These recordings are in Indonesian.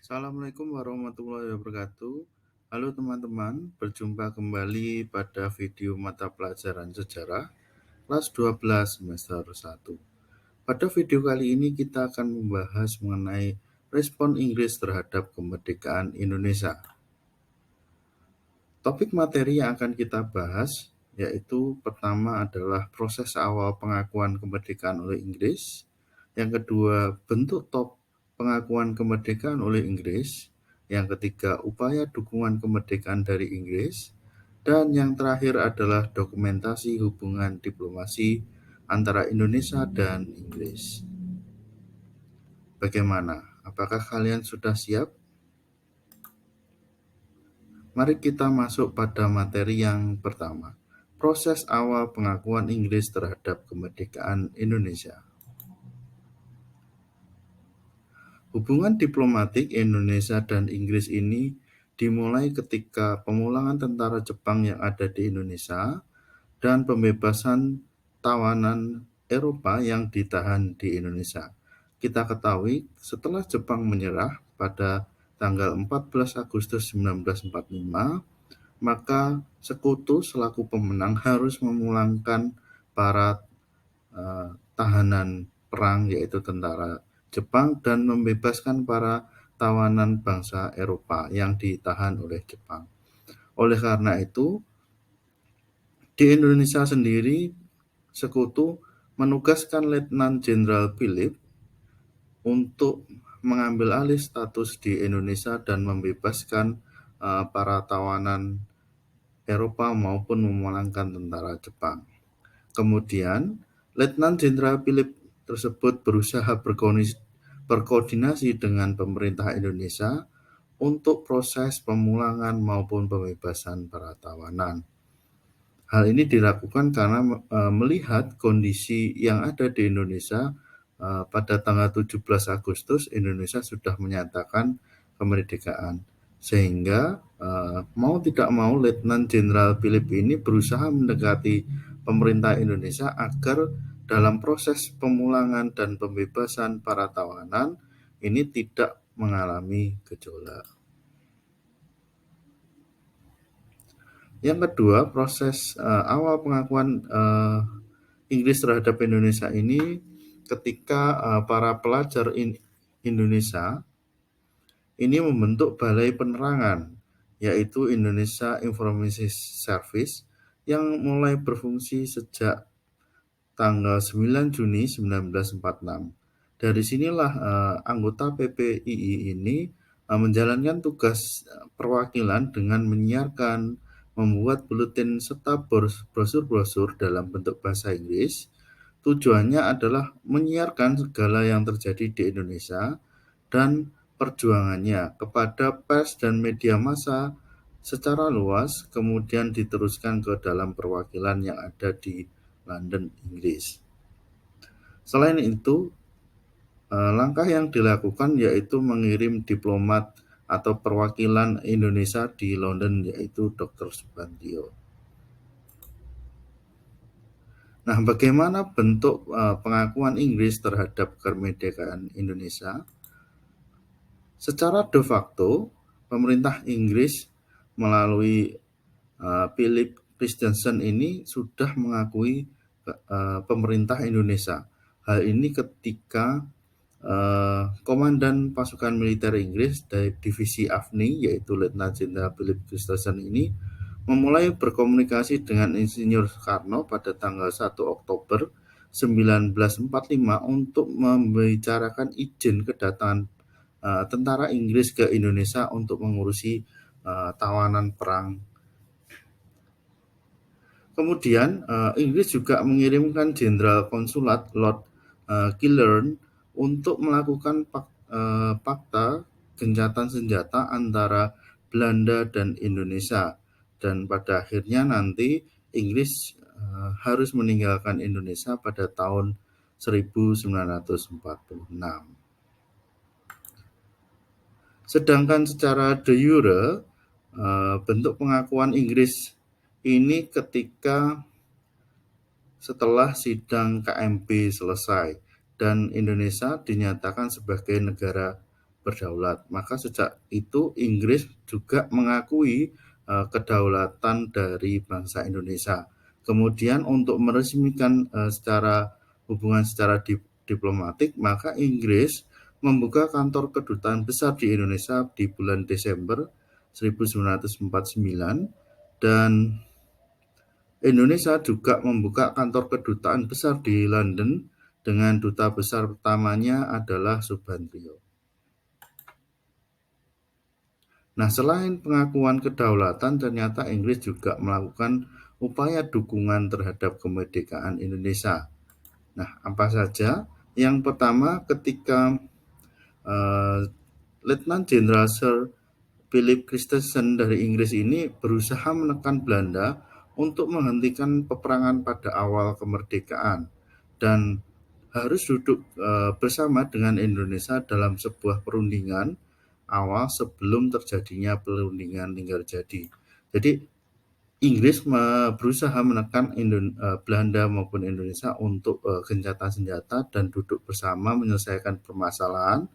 Assalamualaikum warahmatullahi wabarakatuh. Halo teman-teman, berjumpa kembali pada video mata pelajaran sejarah kelas 12 semester 1. Pada video kali ini kita akan membahas mengenai respon Inggris terhadap kemerdekaan Indonesia. Topik materi yang akan kita bahas yaitu pertama adalah proses awal pengakuan kemerdekaan oleh Inggris, yang kedua bentuk top pengakuan kemerdekaan oleh Inggris, yang ketiga upaya dukungan kemerdekaan dari Inggris, dan yang terakhir adalah dokumentasi hubungan diplomasi antara Indonesia dan Inggris. Bagaimana? Apakah kalian sudah siap? Mari kita masuk pada materi yang pertama. Proses awal pengakuan Inggris terhadap kemerdekaan Indonesia. Hubungan diplomatik Indonesia dan Inggris ini dimulai ketika pemulangan tentara Jepang yang ada di Indonesia dan pembebasan tawanan Eropa yang ditahan di Indonesia. Kita ketahui setelah Jepang menyerah pada tanggal 14 Agustus 1945, maka sekutu selaku pemenang harus memulangkan para tahanan perang yaitu tentara Jepang dan membebaskan para tawanan bangsa Eropa yang ditahan oleh Jepang. Oleh karena itu, di Indonesia sendiri sekutu menugaskan Letnan Jenderal Philip untuk mengambil alih status di Indonesia dan membebaskan para tawanan Eropa maupun memulangkan tentara Jepang. Kemudian, Letnan Jenderal Philip tersebut berusaha berkoordinasi dengan pemerintah Indonesia untuk proses pemulangan maupun pembebasan para tawanan. Hal ini dilakukan karena melihat kondisi yang ada di Indonesia pada tanggal 17 Agustus Indonesia sudah menyatakan kemerdekaan. Sehingga mau tidak mau Letnan Jenderal Philip ini berusaha mendekati pemerintah Indonesia agar dalam proses pemulangan dan pembebasan para tawanan ini tidak mengalami gejolak. Yang kedua, proses awal pengakuan Inggris terhadap Indonesia ini ketika para pelajar Indonesia ini membentuk Balai Penerangan, yaitu Indonesia Information Service, yang mulai berfungsi sejak tanggal 9 Juni 1946. Dari sinilah anggota PPII ini menjalankan tugas perwakilan dengan menyiarkan, membuat buletin serta brosur-brosur dalam bentuk bahasa Inggris. Tujuannya adalah menyiarkan segala yang terjadi di Indonesia dan perjuangannya kepada pers dan media massa secara luas, kemudian diteruskan ke dalam perwakilan yang ada di London, Inggris. Selain itu, langkah yang dilakukan yaitu mengirim diplomat atau perwakilan Indonesia di London, yaitu Dr. Subandrio. Nah, bagaimana bentuk pengakuan Inggris terhadap kemerdekaan Indonesia? Secara de facto, pemerintah Inggris melalui Philip Christensen ini sudah mengakui pemerintah Indonesia. Hal ini ketika Komandan Pasukan Militer Inggris dari Divisi AFNI, yaitu Letnan Jenderal Philip Christensen ini, memulai berkomunikasi dengan Insinyur Soekarno pada tanggal 1 Oktober 1945 untuk membicarakan izin kedatangan tentara Inggris ke Indonesia untuk mengurusi tawanan perang. Kemudian Inggris juga mengirimkan Jenderal Konsulat Lord Killern untuk melakukan fakta gencatan senjata antara Belanda dan Indonesia, dan pada akhirnya nanti Inggris harus meninggalkan Indonesia pada tahun 1946. Sedangkan secara de jure, bentuk pengakuan Inggris ini ketika setelah sidang KMP selesai dan Indonesia dinyatakan sebagai negara berdaulat. Maka sejak itu Inggris juga mengakui kedaulatan dari bangsa Indonesia. Kemudian untuk meresmikan hubungan secara diplomatik, maka Inggris membuka kantor kedutaan besar di Indonesia di bulan Desember 1949, dan Indonesia juga membuka kantor kedutaan besar di London dengan duta besar pertamanya adalah Subandrio. Nah, selain pengakuan kedaulatan, ternyata Inggris juga melakukan upaya dukungan terhadap kemerdekaan Indonesia. Nah, apa saja? Yang pertama, ketika Letnan Jenderal Sir Philip Christensen dari Inggris ini berusaha menekan Belanda untuk menghentikan peperangan pada awal kemerdekaan dan harus duduk bersama dengan Indonesia dalam sebuah perundingan awal sebelum terjadinya perundingan Linggarjati. Jadi Inggris berusaha menekan Belanda maupun Indonesia untuk gencatan senjata dan duduk bersama menyelesaikan permasalahan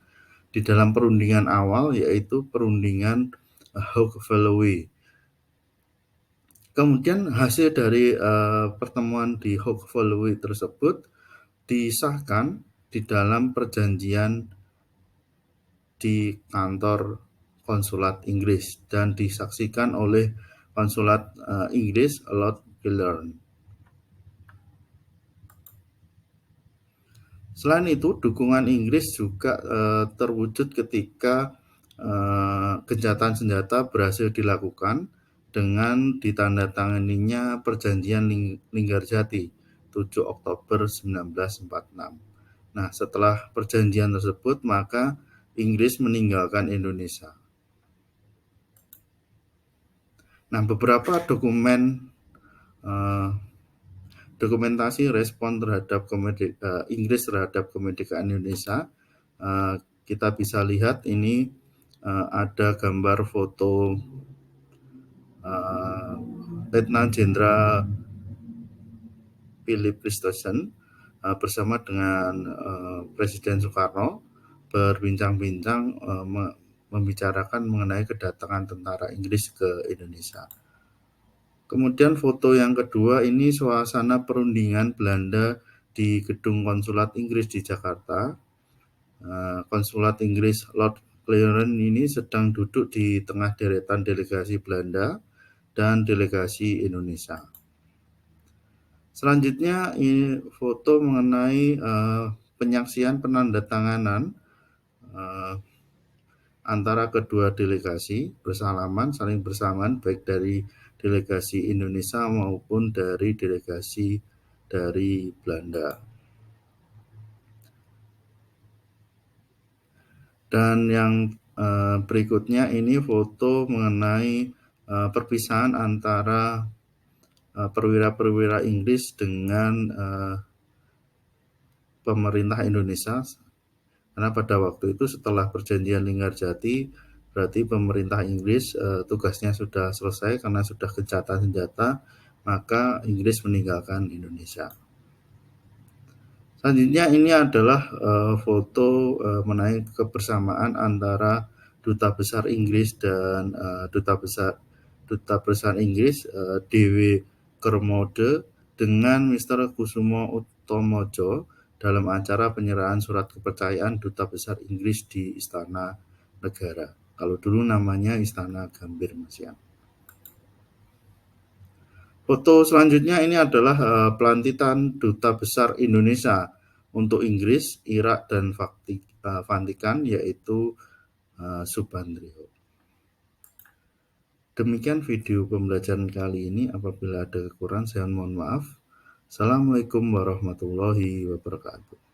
di dalam perundingan awal, yaitu perundingan Hoek-Vlowey. Kemudian hasil dari pertemuan di Hoek-Vlowey tersebut disahkan di dalam perjanjian di kantor konsulat Inggris dan disaksikan oleh konsulat Inggris Lord Gillern. Selain itu, dukungan Inggris juga terwujud ketika gencatan senjata berhasil dilakukan dengan ditandatanganinya perjanjian Linggarjati 7 Oktober 1946. Nah, setelah perjanjian tersebut, maka Inggris meninggalkan Indonesia. Nah, beberapa dokumentasi respon terhadap Inggris terhadap kemerdekaan Indonesia, kita bisa lihat ini ada gambar foto Letnan Jenderal Philip Christensen bersama dengan Presiden Soekarno berbincang-bincang membicarakan mengenai kedatangan tentara Inggris ke Indonesia. Kemudian foto yang kedua ini suasana perundingan Belanda di gedung konsulat Inggris di Jakarta. Konsulat Inggris Lord Gillern ini sedang duduk di tengah deretan delegasi Belanda dan delegasi Indonesia. Selanjutnya ini foto mengenai penyaksian penandatanganan antara kedua delegasi saling bersamaan, baik dari delegasi Indonesia maupun dari delegasi dari Belanda. Dan yang berikutnya ini foto mengenai perpisahan antara perwira-perwira Inggris dengan pemerintah Indonesia, karena pada waktu itu setelah perjanjian Linggarjati berarti pemerintah Inggris tugasnya sudah selesai karena sudah gencatan senjata, maka Inggris meninggalkan Indonesia. Selanjutnya ini adalah foto mengenai kebersamaan antara Duta Besar Inggris dan Duta Besar Inggris Dewi Kermode dengan Mr. Kusumo Utomojo dalam acara penyerahan surat kepercayaan Duta Besar Inggris di Istana Negara. Kalau dulu namanya Istana Gambir, Mas ya. Foto selanjutnya ini adalah pelantikan Duta Besar Indonesia untuk Inggris, Irak, dan Vatikan, yaitu Subandrio. Demikian video pembelajaran kali ini. Apabila ada kekurangan, saya mohon maaf. Assalamualaikum warahmatullahi wabarakatuh.